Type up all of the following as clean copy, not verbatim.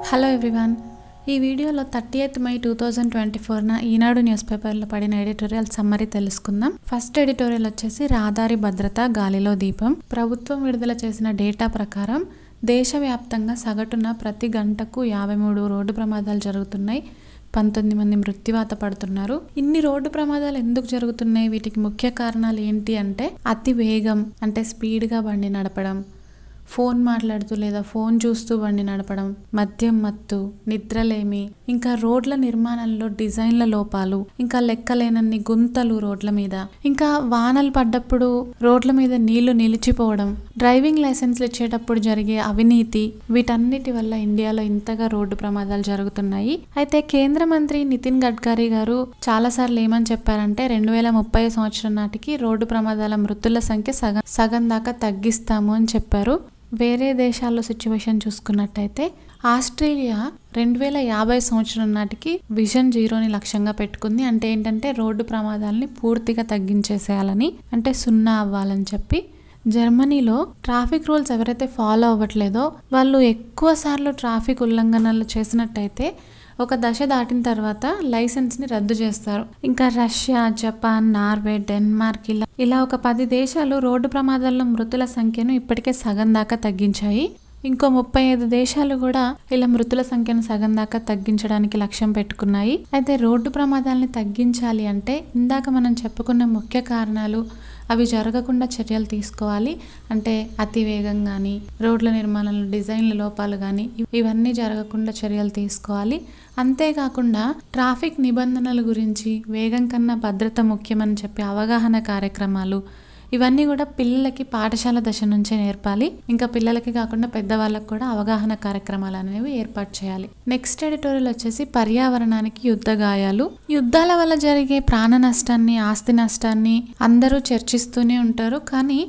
Hello everyone. ఈ వీడియోలో 30th May 2024 ఈనాడు news పేపర్లో పడిన ఎడిటోరియల్ సమ్మరీ తెలుసుకుందాం. ఫస్ట్ ఎడిటోరియల్ వచ్చేసి రహదారి భద్రత గాలిలో దీపం. ప్రభుత్వం విడుదల చేసిన డేటా ప్రకారం దేశవ్యాప్తంగా సగటున ప్రతి గంటకు 53 రోడ్డు ప్రమాదాలు జరుగుతున్నాయి. 19 మంది మృత్యువాత పడుతున్నారు. ఇన్ని రోడ్డు ప్రమాదాలు ఎందుకు జరుగుతున్నాయి? వీటికి ముఖ్య కారణాలు ఏంటి అంటే అతి వేగం, అంటే స్పీడ్గా బండి నడపడం, ఫోన్ మాట్లాడుతూ లేదా ఫోన్ చూస్తూ బండి నడపడం, మద్యం మత్తు, నిద్రలేమి, ఇంకా రోడ్ల నిర్మాణంలో డిజైన్ల లోపాలు, ఇంకా లెక్కలేనన్ని గుంతలు రోడ్ల మీద, ఇంకా వానలు పడ్డప్పుడు రోడ్ల మీద నీళ్లు నిలిచిపోవడం, డ్రైవింగ్ లైసెన్స్లు ఇచ్చేటప్పుడు జరిగే అవినీతి, వీటన్నిటి వల్ల ఇండియాలో ఇంతగా రోడ్డు ప్రమాదాలు జరుగుతున్నాయి. అయితే కేంద్ర మంత్రి నితిన్ గడ్కరీ గారు చాలాసార్లు ఏమని చెప్పారంటే 2030 సంవత్సరం నాటికి రోడ్డు ప్రమాదాల మృతుల సంఖ్య సగం దాకా తగ్గిస్తాము అని చెప్పారు. వేరే దేశాల్లో సిచ్యువేషన్ చూసుకున్నట్టయితే ఆస్ట్రేలియా 2050 సంవత్సరం నాటికి విజన్ 0ని లక్ష్యంగా పెట్టుకుంది. అంటే ఏంటంటే రోడ్డు ప్రమాదాలని పూర్తిగా తగ్గించేసేయాలని, అంటే 0 అవ్వాలని చెప్పి. జర్మనీలో ట్రాఫిక్ రూల్స్ ఎవరైతే ఫాలో అవ్వట్లేదో వాళ్ళు ఎక్కువ సార్లు ట్రాఫిక్ ఉల్లంఘనలు చేసినట్టయితే ఒక దశ దాటిన తర్వాత లైసెన్స్ని రద్దు చేస్తారు. ఇంకా రష్యా, జపాన్, నార్వే, డెన్మార్క్ ఇలా ఒక 10 దేశాలు రోడ్డు ప్రమాదాల్లో మృతుల సంఖ్యను ఇప్పటికే సగం దాకా తగ్గించాయి. ఇంకో 35 దేశాలు కూడా ఇలా మృతుల సంఖ్యను సగం దాకా తగ్గించడానికి లక్ష్యం పెట్టుకున్నాయి. అయితే రోడ్డు ప్రమాదాలని తగ్గించాలి అంటే ఇందాక మనం చెప్పుకున్న ముఖ్య కారణాలు అవి జరగకుండా చర్యలు తీసుకోవాలి. అంటే అతి వేగం కానీ, రోడ్ల నిర్మాణంలో డిజైన్ల లోపాలు కానీ ఇవన్నీ జరగకుండా చర్యలు తీసుకోవాలి. అంతేకాకుండా ట్రాఫిక్ నిబంధనల గురించి, వేగం కన్నా భద్రత ముఖ్యమని చెప్పి అవగాహన కార్యక్రమాలు ఇవన్నీ కూడా పిల్లలకి పాఠశాల దశ నుంచే నేర్పాలి. ఇంకా పిల్లలకి కాకుండా పెద్దవాళ్ళకి కూడా అవగాహన కార్యక్రమాలు అనేవి ఏర్పాటు చేయాలి. నెక్స్ట్ ఎడిటోరియల్ వచ్చేసి పర్యావరణానికి యుద్ధ గాయాలు. యుద్ధాల వల్ల జరిగే ప్రాణ నష్టాన్ని, ఆస్తి నష్టాన్ని అందరూ చర్చిస్తూనే ఉంటారు. కానీ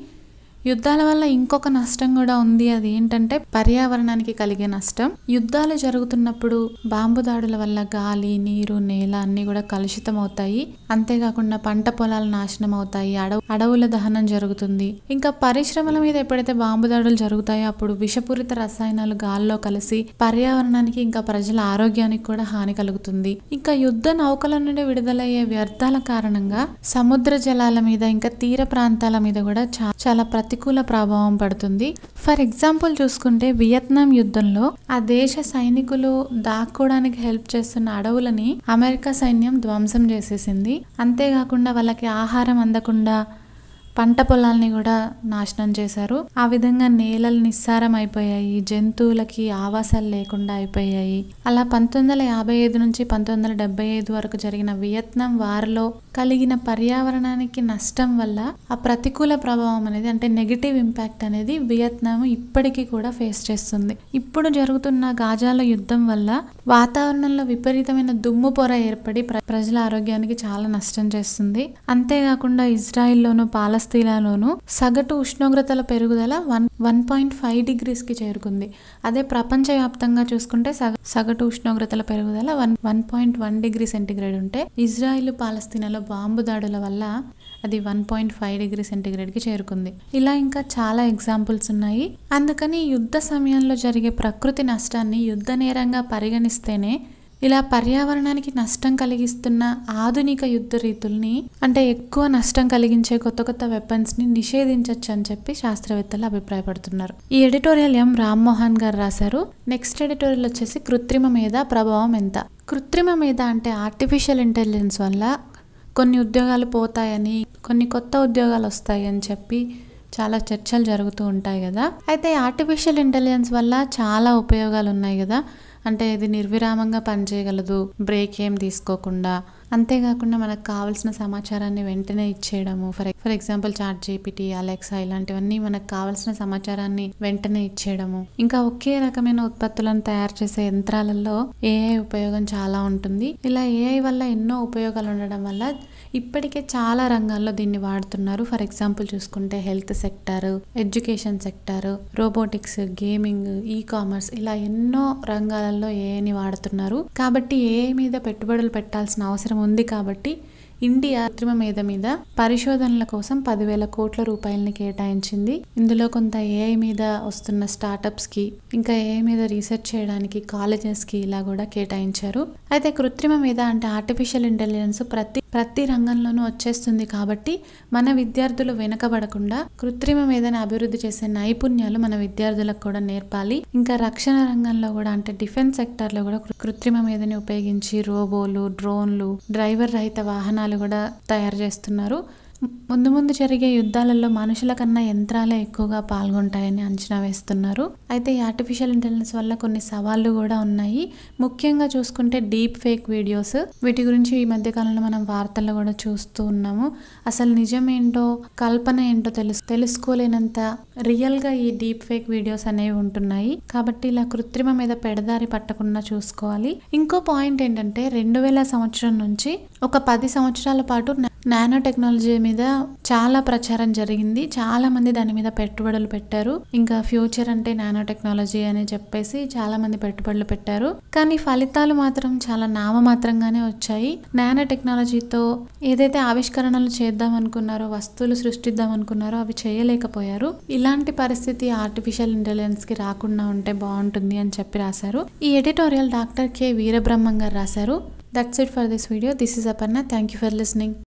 యుద్ధాల వల్ల ఇంకొక నష్టం కూడా ఉంది. అది ఏంటంటే పర్యావరణానికి కలిగే నష్టం. యుద్ధాలు జరుగుతున్నప్పుడు బాంబు దాడుల వల్ల గాలి, నీరు, నేల అన్ని కూడా కలుషితం అవుతాయి. అంతేకాకుండా పంట పొలాలు నాశనం అవుతాయి, అడవుల దహనం జరుగుతుంది. ఇంకా పరిశ్రమల మీద ఎప్పుడైతే బాంబు దాడులు జరుగుతాయో అప్పుడు విషపూరిత రసాయనాలు గాల్లో కలిసి పర్యావరణానికి ఇంకా ప్రజల ఆరోగ్యానికి కూడా హాని కలుగుతుంది. ఇంకా యుద్ధ నౌకల నుండి విడుదలయ్యే వ్యర్థాల కారణంగా సముద్ర జలాల మీద, ఇంకా తీర ప్రాంతాల మీద కూడా చాలా ప్రతికూల ప్రభావం పడుతుంది. ఫర్ ఎగ్జాంపుల్ చూసుకుంటే వియత్నాం యుద్ధంలో ఆ దేశ సైనికులు దాక్కోవడానికి హెల్ప్ చేస్తున్న అడవులని అమెరికా సైన్యం ధ్వంసం చేసేసింది. అంతేకాకుండా వాళ్ళకి ఆహారం అందకుండా పంట పొలాల్ని కూడా నాశనం చేశారు. ఆ విధంగా నేలలు నిస్సారం అయిపోయాయి, జంతువులకి ఆవాసాలు లేకుండా అయిపోయాయి. అలా 1955 నుంచి 1975 వరకు జరిగిన వియత్నాం వార్లో కలిగిన పర్యావరణానికి నష్టం వల్ల ఆ ప్రతికూల ప్రభావం అనేది, అంటే నెగిటివ్ ఇంపాక్ట్ అనేది వియత్నాం ఇప్పటికీ కూడా ఫేస్ చేస్తుంది. ఇప్పుడు జరుగుతున్న గాజాల యుద్ధం వల్ల వాతావరణంలో విపరీతమైన దుమ్ము పొర ఏర్పడి ప్రజల ఆరోగ్యానికి చాలా నష్టం చేస్తుంది. అంతేకాకుండా ఇజ్రాయిల్లోను, పాలస్తీనాలోను సగటు ఉష్ణోగ్రతల పెరుగుదల 1.5 degrees కి చేరుకుంది. అదే ప్రపంచవ్యాప్తంగా చూసుకుంటే సగటు ఉష్ణోగ్రతల పెరుగుదల 1.1 degree సెంటీగ్రేడ్ ఉంటే ఇజ్రాయిల్, పాలస్తీనాలో బాంబు దాడుల వల్ల అది 1.5 degree సెంటీగ్రేడ్ కి చేరుకుంది. ఇలా ఇంకా చాలా ఎగ్జాంపుల్స్ ఉన్నాయి. అందుకని యుద్ధ సమయంలో జరిగే ప్రకృతి నష్టాన్ని యుద్ధ నేరంగా పరిగణిస్తేనే ఇలా పర్యావరణానికి నష్టం కలిగిస్తున్న ఆధునిక యుద్ధ రీతుల్ని, అంటే ఎక్కువ నష్టం కలిగించే కొత్త కొత్త వెపన్స్ని నిషేధించవచ్చు అని చెప్పి శాస్త్రవేత్తలు అభిప్రాయపడుతున్నారు. ఈ ఎడిటోరియల్ ఎం రామ్మోహన్ గారు రాశారు. నెక్స్ట్ ఎడిటోరియల్ వచ్చేసి కృత్రిమ మేధ ప్రభావం ఎంత. కృత్రిమ మేధ అంటే ఆర్టిఫిషియల్ ఇంటెలిజెన్స్ వల్ల కొన్ని ఉద్యోగాలు పోతాయని, కొన్ని కొత్త ఉద్యోగాలు వస్తాయి అని చెప్పి చాలా చర్చలు జరుగుతూ ఉంటాయి కదా. అయితే ఆర్టిఫిషియల్ ఇంటెలిజెన్స్ వల్ల చాలా ఉపయోగాలు ఉన్నాయి కదా. అంటే ఇది నిర్విరామంగా పనిచేయగలదు, బ్రేక్ ఏం తీసుకోకుండా. అంతేకాకుండా మనకు కావాల్సిన సమాచారాన్ని వెంటనే ఇచ్చేయడము. ఫర్ ఎగ్జాంపుల్ ChatGPT, అలెక్సా ఇలాంటివన్నీ మనకు కావాల్సిన సమాచారాన్ని వెంటనే ఇచ్చేయడము. ఇంకా ఒకే రకమైన ఉత్పత్తులను తయారు చేసే యంత్రాలలో AI ఉపయోగం చాలా ఉంటుంది. ఇలా AI వల్ల ఎన్నో ఉపయోగాలు ఉండడం వల్ల ఇప్పటికే చాలా రంగాల్లో దీన్ని వాడుతున్నారు. ఫర్ ఎగ్జాంపుల్ చూసుకుంటే health sector, education sector, robotics, gaming, e-commerce ఇలా ఎన్నో రంగాలలో AIని వాడుతున్నారు. కాబట్టి AI మీద పెట్టుబడులు పెట్టాల్సిన అవసరం ఉంది. కాబట్టి ఇండియా కృత్రిమ మేధ మీద పరిశోధనల కోసం 10,000 కోట్ల రూపాయలని కేటాయించింది. ఇందులో కొంత ఏఐ మీద వస్తున్న స్టార్టప్స్ కి, ఇంకా ఏఐ మీద రీసెర్చ్ చేయడానికి కాలేజెస్ కి ఇలా కూడా కేటాయించారు. అయితే కృత్రిమ మేధ అంటే ఆర్టిఫిషియల్ ఇంటెలిజెన్స్ ప్రతి రంగంలోనూ వచ్చేస్తుంది కాబట్టి మన విద్యార్థులు వెనకబడకుండా కృత్రిమ మేధని అభివృద్ధి చేసే నైపుణ్యాలు మన విద్యార్థులకు కూడా నేర్పాలి. ఇంకా రక్షణ రంగంలో కూడా అంటే డిఫెన్స్ సెక్టర్ లో కూడా కృత్రిమ మేధని ఉపయోగించి రోబోలు, డ్రోన్లు, డ్రైవర్ రహిత వాహనాలు కూడా తయారు చేస్తున్నారు. ముందు జరిగే యుద్ధాలలో మనుషుల కన్నా యంత్రాలే ఎక్కువగా పాల్గొంటాయని అంచనా వేస్తున్నారు. అయితే ఈ ఆర్టిఫిషియల్ ఇంటెలిజెన్స్ వల్ల కొన్ని సవాళ్లు కూడా ఉన్నాయి. ముఖ్యంగా చూసుకుంటే డీప్ ఫేక్ వీడియోస్, వీటి గురించి ఈ మధ్య కాలంలో మనం వార్తల్లో కూడా చూస్తూ ఉన్నాము. అసలు నిజమేంటో కల్పన ఏంటో తెలుసుకోలేనంత రియల్ గా ఈ డీప్ ఫేక్ వీడియోస్ అనేవి ఉంటున్నాయి. కాబట్టి ఇలా కృత్రిమ మీద పెడదారి పట్టకుండా చూసుకోవాలి. ఇంకో పాయింట్ ఏంటంటే 2000 సంవత్సరం నుంచి ఒక 10 సంవత్సరాల పాటు నానో టెక్నాలజీ మీద చాలా ప్రచారం జరిగింది. చాలా మంది దాని మీద పెట్టుబడులు పెట్టారు. ఇంకా ఫ్యూచర్ అంటే నానో టెక్నాలజీ అని చెప్పేసి చాలా మంది పెట్టుబడులు పెట్టారు. కానీ ఫలితాలు మాత్రం చాలా నామమాత్రంగానే వచ్చాయి. నానో టెక్నాలజీతో ఏదైతే ఆవిష్కరణలు చేద్దాం అనుకున్నారో, వస్తువులు సృష్టిద్దాం అనుకున్నారో అవి చేయలేకపోయారు. ఇలాంటి పరిస్థితి ఆర్టిఫిషియల్ ఇంటెలిజెన్స్ కి రాకుండా ఉంటే బాగుంటుంది అని చెప్పి రాశారు. ఈ ఎడిటోరియల్ డాక్టర్ కె వీరబ్రహ్మం గారు రాశారు. That's it for this video. This is Aparna. Thank you for listening.